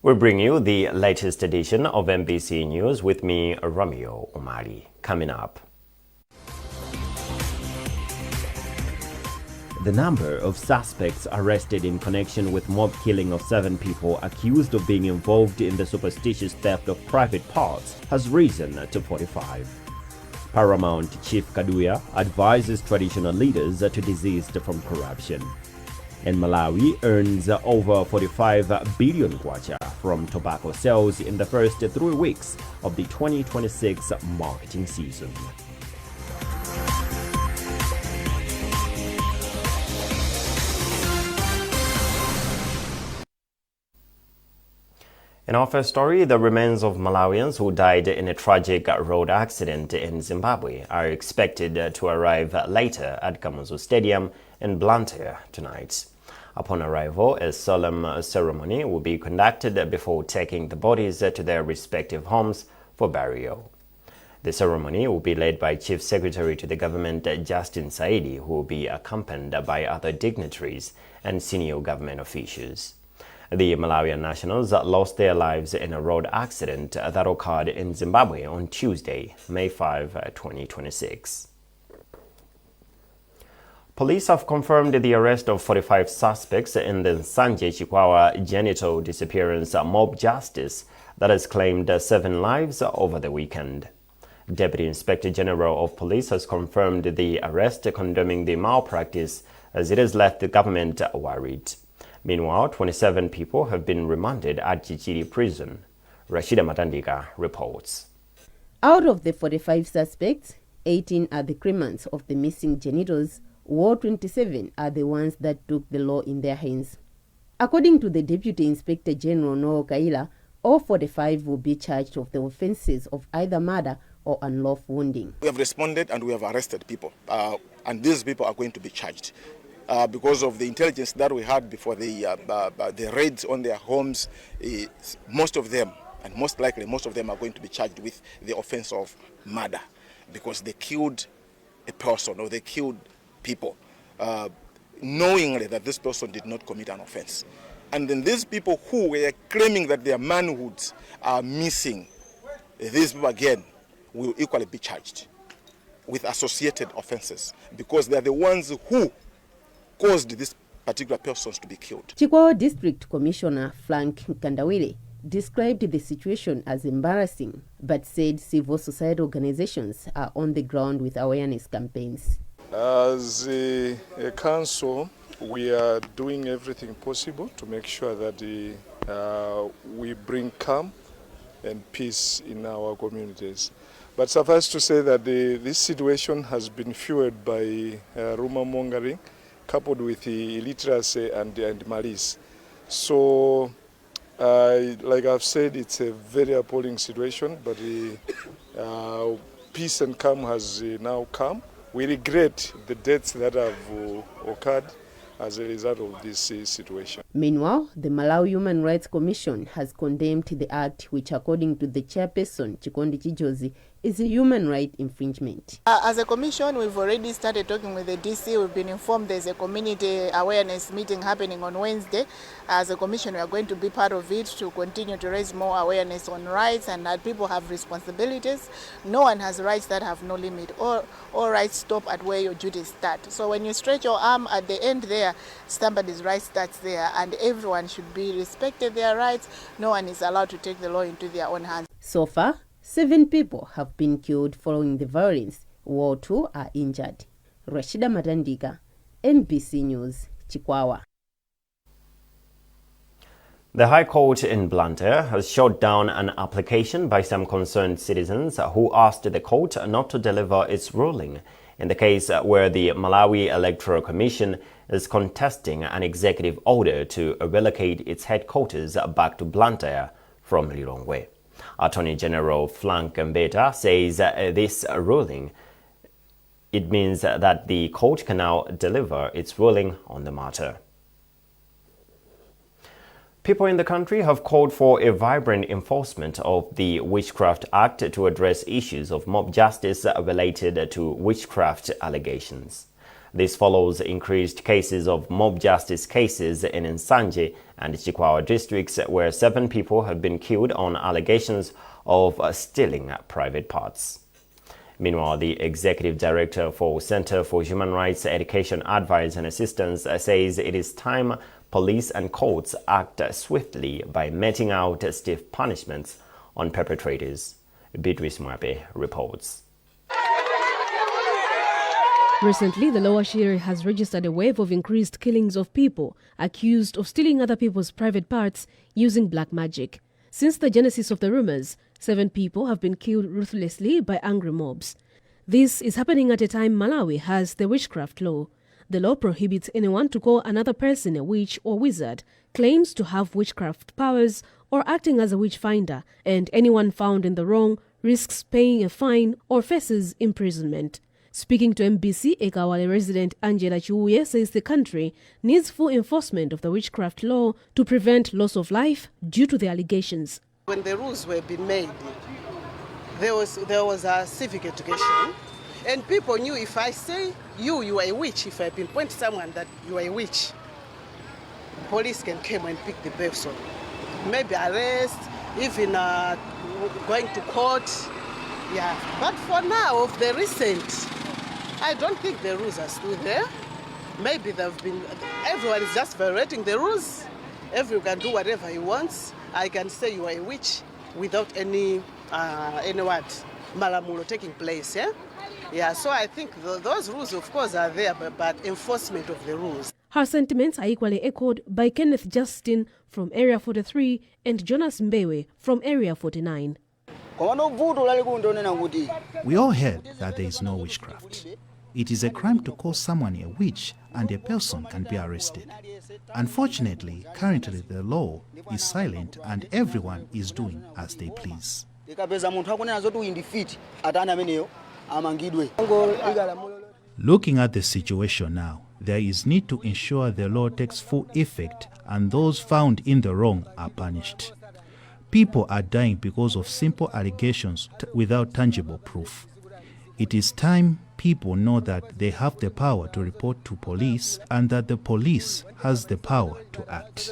We bring you the latest edition of MBC News with me, Romeo Omari. Coming up. The number of suspects arrested in connection with mob killing of 7 people accused of being involved in the superstitious theft of private parts has risen to 45. Paramount Chief Kaduya advises traditional leaders to desist from corruption. And Malawi earns over 45 billion kwacha from tobacco sales in the first 3 weeks of the 2026 marketing season. In our first story, the remains of Malawians who died in a tragic road accident in Zimbabwe are expected to arrive later at Kamuzu Stadium in Blantyre tonight. Upon arrival, a solemn ceremony will be conducted before taking the bodies to their respective homes for burial. The ceremony will be led by Chief Secretary to the government Justin Saidi, who will be accompanied by other dignitaries and senior government officials. The Malawian nationals lost their lives in a road accident that occurred in Zimbabwe on Tuesday, May 5, 2026. Police have confirmed the arrest of 45 suspects in the Nsanje Chikwawa genital disappearance mob justice that has claimed 7 lives over the weekend. Deputy Inspector General of Police has confirmed the arrest, condemning the malpractice as it has left the government worried. Meanwhile, 27 people have been remanded at Chichiri prison. Rashida Matandika reports. Out of the 45 suspects, 18 are the claimants of the missing genitals, while 27 are the ones that took the law in their hands. According to the Deputy Inspector General Noel Kaila, all 45 will be charged of the offences of either murder or unlawful wounding. We have responded and we have arrested people, and these people are going to be charged. Because of the intelligence that we had before the raids on their homes, most of them, and most likely most of them, are going to be charged with the offense of murder because they killed a person or they killed people knowingly that this person did not commit an offense. And then these people who were claiming that their manhoods are missing, these people again will equally be charged with associated offenses because they are the ones who caused these particular persons to be killed. Chikwawa District Commissioner Frank Kandawile described the situation as embarrassing, but said civil society organizations are on the ground with awareness campaigns. As a council, we are doing everything possible to make sure that we bring calm and peace in our communities. But suffice to say that this situation has been fueled by rumor mongering, coupled with the illiteracy and malice. So, like I've said, it's a very appalling situation, but peace and calm has now come. We regret the deaths that have occurred as a result of this situation. Meanwhile, the Malawi Human Rights Commission has condemned the act, which, according to the chairperson, Chikondi Chijozi, is a human right infringement. As a commission, we've already started talking with the DC. We've been informed there's a community awareness meeting happening on Wednesday. As a commission, we are going to be part of it to continue to raise more awareness on rights and that people have responsibilities. No one has rights that have no limit. All rights stop at where your duties start. So when you stretch your arm at the end there, somebody's right starts there, and everyone should be respected their rights. No one is allowed to take the law into their own hands. So far, 7 people have been killed following the violence, while 2 are injured. Rashida Matandika, MBC News, Chikwawa. The High Court in Blantyre has shot down an application by some concerned citizens who asked the court not to deliver its ruling in the case where the Malawi Electoral Commission is contesting an executive order to relocate its headquarters back to Blantyre from Lilongwe. Attorney General Frank Mbeta says this ruling, it means that the court can now deliver its ruling on the matter. People in the country have called for a vibrant enforcement of the Witchcraft Act to address issues of mob justice related to witchcraft allegations. This follows increased cases of mob justice cases in Nsanje and Chikwawa districts, where 7 people have been killed on allegations of stealing private parts. Meanwhile, the executive director for Center for Human Rights Education Advice and Assistance says it is time police and courts act swiftly by meting out stiff punishments on perpetrators. Beatrice Mwape reports. Recently, the Lower Shire has registered a wave of increased killings of people accused of stealing other people's private parts using black magic. Since the genesis of the rumors, 7 people have been killed ruthlessly by angry mobs. This is happening at a time Malawi has the witchcraft law. The law prohibits anyone to call another person a witch or wizard, claims to have witchcraft powers, or acting as a witch finder, and anyone found in the wrong risks paying a fine or faces imprisonment. Speaking to MBC, Ekawale resident Angela Chiuye says the country needs full enforcement of the witchcraft law to prevent loss of life due to the allegations. When the rules were being made, there was a civic education, and people knew if I say you are a witch, if I pinpoint someone that you are a witch, police can come and pick the person. Maybe arrest, even going to court. Yeah. But for now, of the recent, I don't think the rules are still there. Maybe everyone is just violating the rules. Everyone can do whatever he wants. I can say you are a witch without any malamulo taking place. Yeah. So I think those rules, of course, are there, but enforcement of the rules. Her sentiments are equally echoed by Kenneth Justin from Area 43 and Jonas Mbewe from Area 49. We all heard that there is no witchcraft. It is a crime to call someone a witch and a person can be arrested. Unfortunately, currently the law is silent and everyone is doing as they please. Looking at the situation now, there is need to ensure the law takes full effect and those found in the wrong are punished. People are dying because of simple allegations without tangible proof. It is time people know that they have the power to report to police and that the police has the power to act.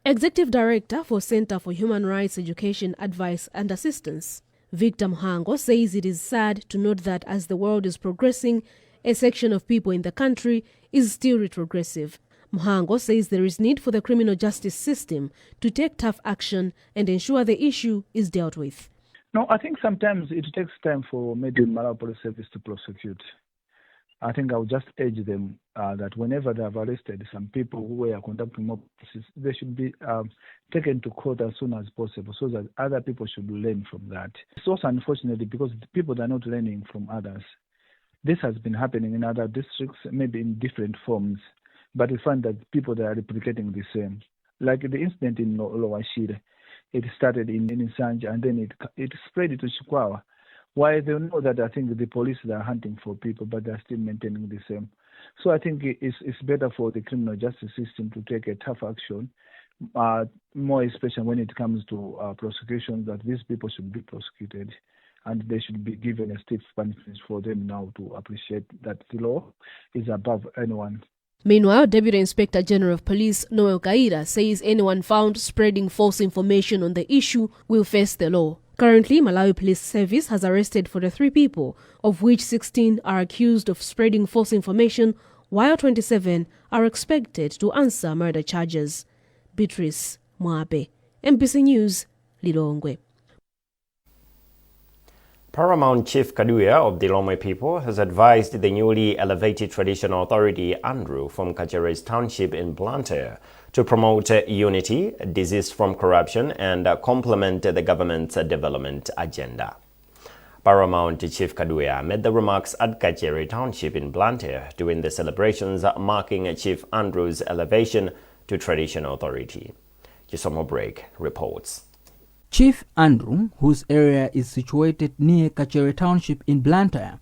Executive Director for Center for Human Rights Education Advice and Assistance, Victor Mhango, says it is sad to note that as the world is progressing, a section of people in the country is still retrogressive. Mhango says there is need for the criminal justice system to take tough action and ensure the issue is dealt with. No, I think sometimes it takes time for maybe Malawi Police Service to prosecute. I think I would just urge them that whenever they have arrested some people who were conducting mob justice, they should be taken to court as soon as possible so that other people should learn from that. It's also unfortunately because the people are not learning from others. This has been happening in other districts, maybe in different forms, but we find that people that are replicating the same. Like the incident in Lower Shire, it started in Nsanje and then it spread to Chikwawa. Why they know that I think the police are hunting for people, but they're still maintaining the same. So I think it's better for the criminal justice system to take a tough action, more especially when it comes to prosecution, that these people should be prosecuted. And they should be given a stiff punishment for them now to appreciate that the law is above anyone. Meanwhile, Deputy Inspector General of Police Noel Kaira says anyone found spreading false information on the issue will face the law. Currently, Malawi Police Service has arrested 43 people, of which 16 are accused of spreading false information, while 27 are expected to answer murder charges. Beatrice Mwape, MBC News, Lilongwe. Paramount Chief Kaduya of the Lomwe people has advised the newly elevated traditional authority Andrew from Kachere's township in Blantyre to promote unity, desist from corruption, and complement the government's development agenda. Paramount Chief Kaduya made the remarks at Kachere Township in Blantyre during the celebrations marking Chief Andrew's elevation to traditional authority. Chisomo Break reports. Chief Andrew, whose area is situated near Kachere Township in Blantyre,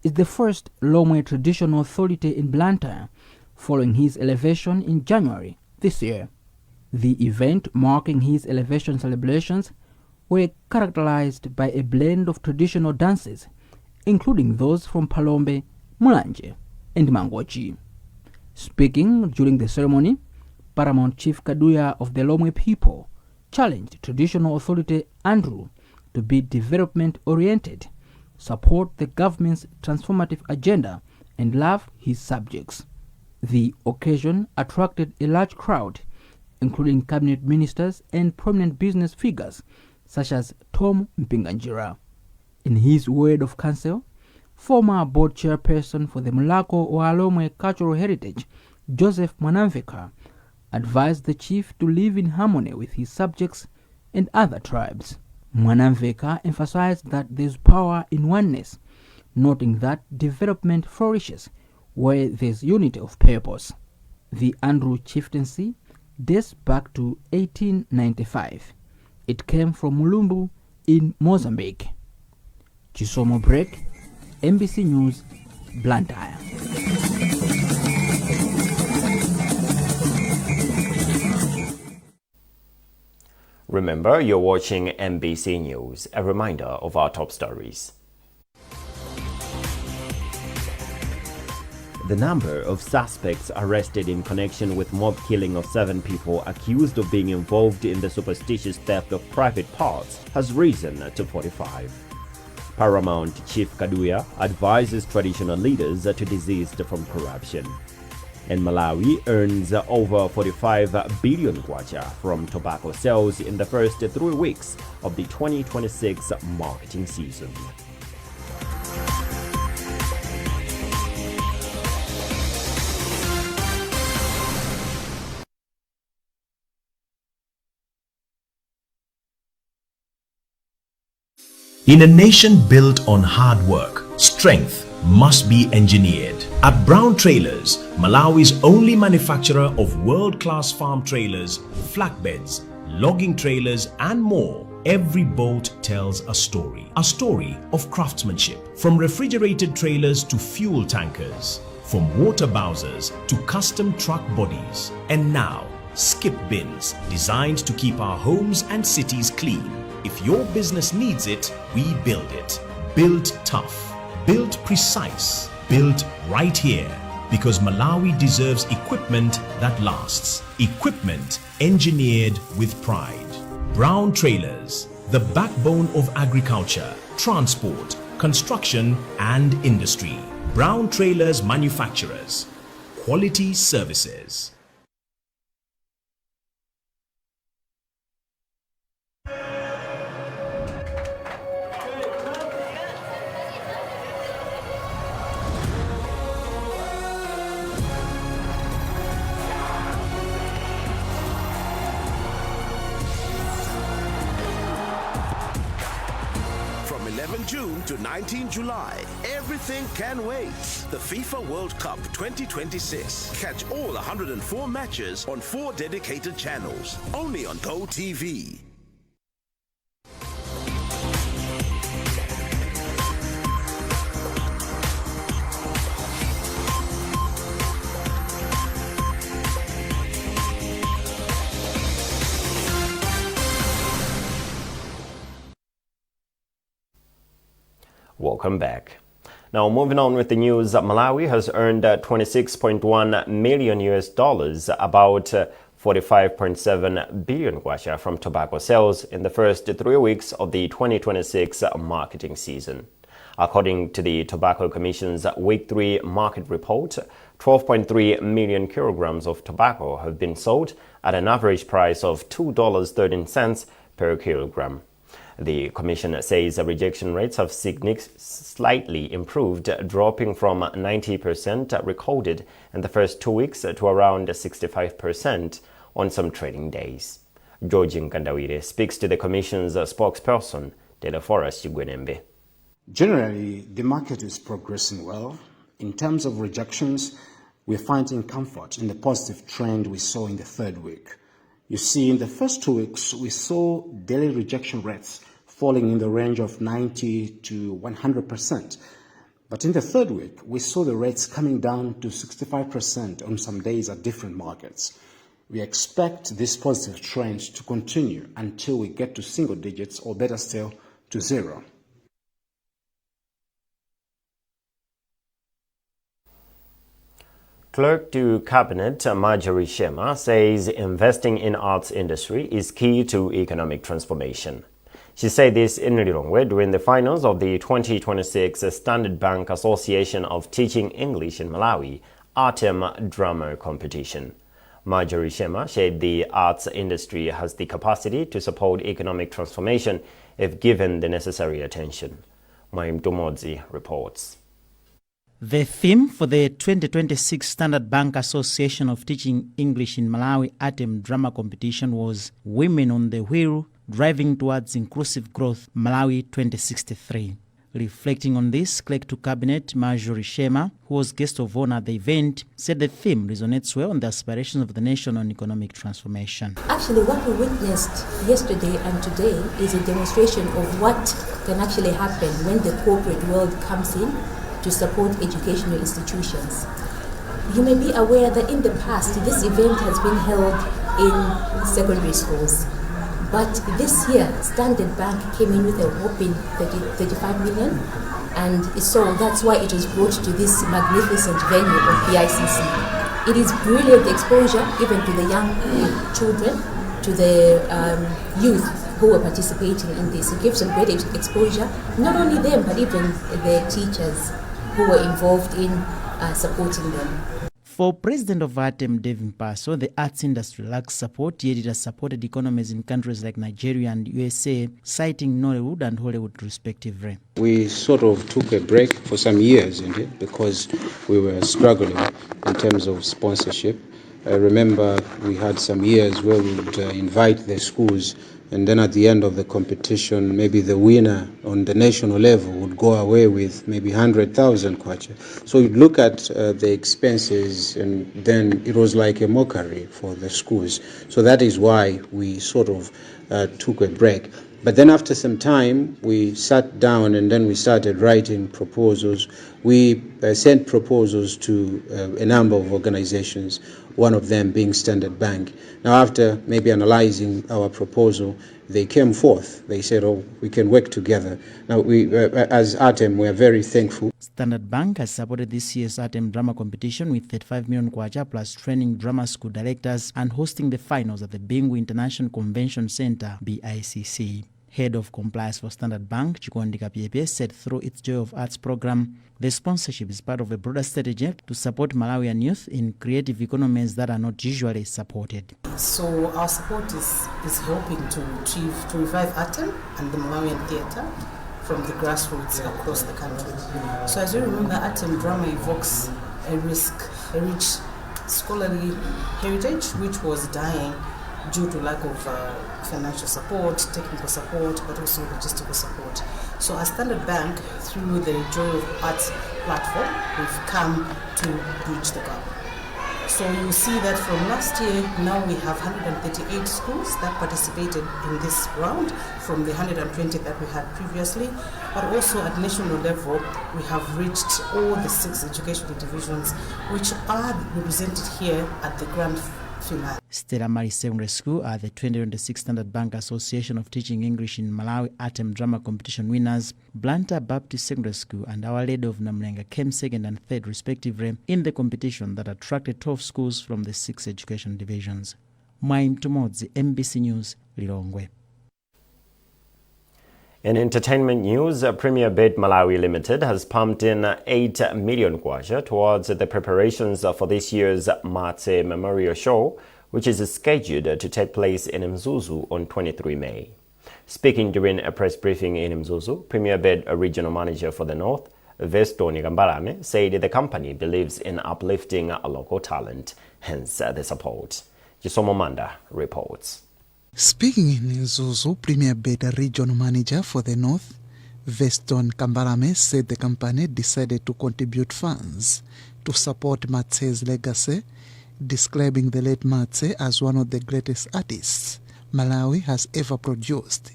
is the first Lomwe traditional authority in Blantyre, following his elevation in January this year. The event marking his elevation celebrations were characterized by a blend of traditional dances, including those from Palombe, Mulanje, and Mangochi. Speaking during the ceremony, Paramount Chief Kaduya of the Lomwe people challenged traditional authority Andrew to be development-oriented, support the government's transformative agenda, and love his subjects. The occasion attracted a large crowd, including cabinet ministers and prominent business figures such as Tom Mpinganjira. In his word of counsel, former board chairperson for the Mulako Oalomwe Cultural Heritage, Joseph Mwanamveka, advised the chief to live in harmony with his subjects and other tribes. Mwanamveka emphasized that there is power in oneness, noting that development flourishes where there is unity of purpose. The Andrew chieftaincy dates back to 1895. It came from Mulumbu in Mozambique. Chisomo Break, MBC News, Blantyre. Remember, you're watching MBC News. A reminder of our top stories. The number of suspects arrested in connection with mob killing of 7 people accused of being involved in the superstitious theft of private parts has risen to 45. Paramount Chief Kaduya advises traditional leaders to desist from corruption. And Malawi earns over 45 billion kwacha from tobacco sales in the first 3 weeks of the 2026 marketing season. In a nation built on hard work, strength must be engineered. At Brown Trailers, Malawi's only manufacturer of world-class farm trailers, flatbeds, logging trailers, and more, every boat tells a story of craftsmanship. From refrigerated trailers to fuel tankers, from water bowsers to custom truck bodies, and now skip bins designed to keep our homes and cities clean. If your business needs it, we build it. Built tough, built precise, built right here. Because Malawi deserves equipment that lasts. Equipment engineered with pride. Brown Trailers, the backbone of agriculture, transport, construction, and industry. Brown Trailers manufacturers. Quality services. From 11 June to 19 July, everything can wait. The FIFA World Cup 2026. Catch all 104 matches on 4 dedicated channels, only on Go TV. Welcome back. Now, moving on with the news, Malawi has earned $26.1 million US, about 45.7 billion kwacha from tobacco sales in the first 3 weeks of the 2026 marketing season. According to the Tobacco Commission's Week 3 market report, 12.3 million kilograms of tobacco have been sold at an average price of $2.13 per kilogram. The Commission says rejection rates have slightly improved, dropping from 90% recorded in the first 2 weeks to around 65% on some trading days. George Nkandawire speaks to the Commission's spokesperson, Teleforas Chigwenembe. Generally, the market is progressing well. In terms of rejections, we're finding comfort in the positive trend we saw in the 3rd week. You see, in the first 2 weeks, we saw daily rejection rates falling in the range of 90 to 100%. But in the 3rd week, we saw the rates coming down to 65% on some days at different markets. We expect this positive trend to continue until we get to single digits, or better still, to zero. Clerk to Cabinet Marjorie Shema says investing in arts industry is key to economic transformation. She said this in Lilongwe during the finals of the 2026 Standard Bank Association of Teaching English in Malawi ATEM Drama Competition. Marjorie Shema said the arts industry has the capacity to support economic transformation if given the necessary attention. Maim Domodzi reports. The theme for the 2026 Standard Bank Association of Teaching English in Malawi ATEM Drama Competition was Women on the Wheel, Driving Towards Inclusive Growth, Malawi 2063. Reflecting on this, Clerk to Cabinet Marjorie Shema, who was guest of honor at the event, said the theme resonates well on the aspirations of the nation on economic transformation. Actually, what we witnessed yesterday and today is a demonstration of what can actually happen when the corporate world comes in to support educational institutions. You may be aware that in the past, this event has been held in secondary schools. But this year, Standard Bank came in with a whopping 35 million. And so that's why it was brought to this magnificent venue of PICC. It is brilliant exposure given to the young children, to the youth who are participating in this. It gives them great exposure, not only them, but even the teachers who were involved in supporting them. For President of ATEM, Devin Paso, the arts industry lacks support, yet it has supported economies in countries like Nigeria and USA, citing Nollywood and Hollywood respectively. We sort of took a break for some years indeed because we were struggling in terms of sponsorship. I remember we had some years where we would invite the schools, and then at the end of the competition, maybe the winner on the national level would go away with maybe 100,000 kwacha. So you'd look at the expenses, and then it was like a mockery for the schools. So that is why we sort of took a break. But then after some time, we sat down and then we started writing proposals. We sent proposals to a number of organizations, one of them being Standard Bank. Now, after maybe analyzing our proposal, they came forth. They said, oh, we can work together. Now, we, as ATEM, we are very thankful. Standard Bank has supported this year's ATEM drama competition with 35 million kwacha plus training drama school directors and hosting the finals at the Bingu International Convention Center, BICC. Head of Compliance for Standard Bank, Chikondika PAP, said through its Joy of Arts program, the sponsorship is part of a broader strategy to support Malawian youth in creative economies that are not usually supported. So our support is helping to revive ATEM and the Malawian theatre from the grassroots across the country. So as you remember, ATEM drama evokes a rich scholarly heritage which was dying due to lack of financial support, technical support, but also logistical support. So as Standard Bank, through the Joy of Arts platform, we've come to bridge the gap. So you see that from last year, now we have 138 schools that participated in this round from the 120 that we had previously, but also at national level, we have reached all the 6 educational divisions which are represented here at the grand finale. Stella Marie Secondary School are the 2026 Standard Bank Association of Teaching English in Malawi ATEM Drama Competition winners. Blantyre Baptist Secondary School and Our Lady of Namlenga came second and third respectively in the competition that attracted 12 schools from the 6 education divisions. Maim Tumodzi, MBC News, Lilongwe. In entertainment news, Premier Bet Malawi Limited has pumped in 8 million kwacha towards the preparations for this year's Matse Memorial Show, which is scheduled to take place in Mzuzu on 23 May. Speaking during a press briefing in Mzuzu, Premier Bet Regional Manager for the North, Vestoni Gambarame, said the company believes in uplifting local talent, hence the support. Jisomo Manda reports. Speaking in Mzuzu, Premier Beta Regional Manager for the North, Veston Kambarame, said the company decided to contribute funds to support Matse's legacy, describing the late Matse as one of the greatest artists Malawi has ever produced.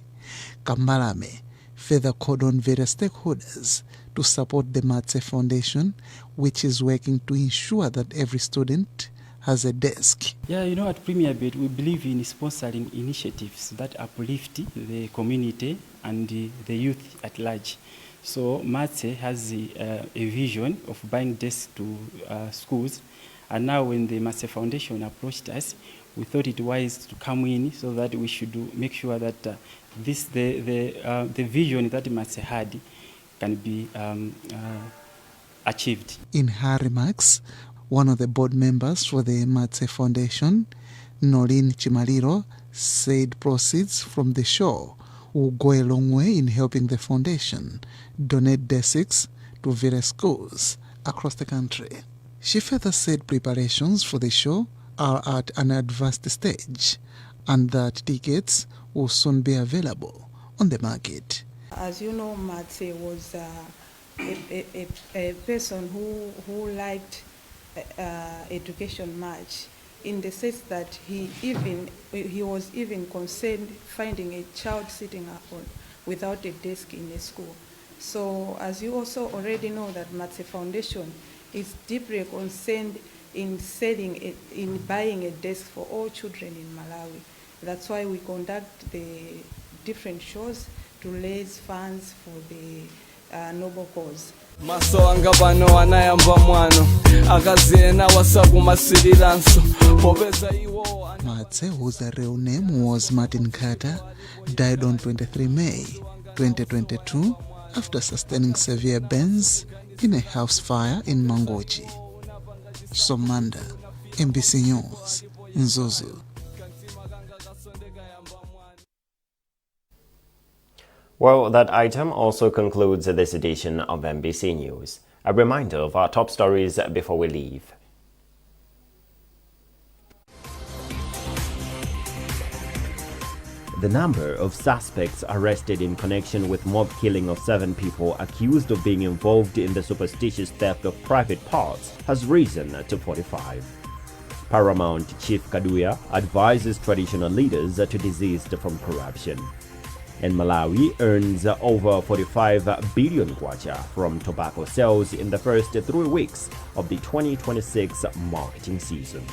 Kambarame further called on various stakeholders to support the Matse Foundation, which is working to ensure that every student has a desk. Yeah, at Premier Bed, we believe in sponsoring initiatives that uplift the community and the youth at large. So MATSE has a vision of buying desks to schools. And now when the MATSE Foundation approached us, we thought it wise to come in so that we should make sure that the vision that MATSE had can be achieved. In her remarks, one of the board members for the MATSE Foundation, Noreen Chimaliro, said proceeds from the show will go a long way in helping the foundation donate desks to various schools across the country. She further said preparations for the show are at an advanced stage and that tickets will soon be available on the market. As you know, MATSE was a person who liked education much, in the sense that he was even concerned finding a child sitting without a desk in a school. So as you also already know, that MATSE Foundation is deeply concerned in buying a desk for all children in Malawi. That's why we conduct the different shows to raise funds for the noble cause. MATSE, whose real name was Martin Carter, died on 23 May 2022 after sustaining severe burns in a house fire in Mangochi. Somanda, MBC News, Nzuzu. Well, that item also concludes this edition of MBC News. A reminder of our top stories before we leave. The number of suspects arrested in connection with mob killing of 7 people accused of being involved in the superstitious theft of private parts has risen to 45. Paramount Chief Kaduya advises traditional leaders to desist from corruption. And Malawi earns over 45 billion kwacha from tobacco sales in the first 3 weeks of the 2026 marketing season.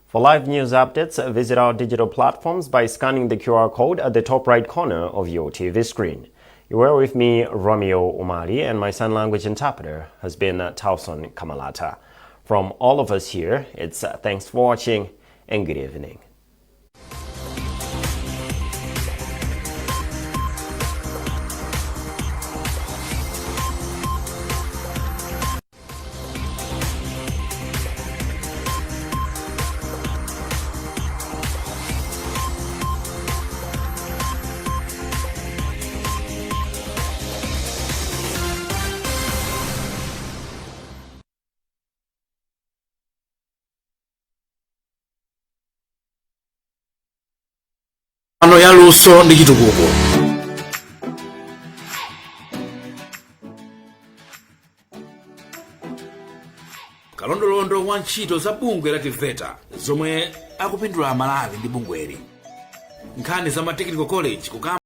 For live news updates, visit our digital platforms by scanning the QR code at the top right corner of your TV screen. You were with me, Romeo Umari, and my sign language interpreter has been Tauson Kamalata. From all of us here, it's thanks for watching and good evening. Ano ya luso ndi chitukuko. Kalondolondo wa ntchito za bungwe la TVETA zomwe akupindula Malawi ndi bungweli. Nkhani za ma technical college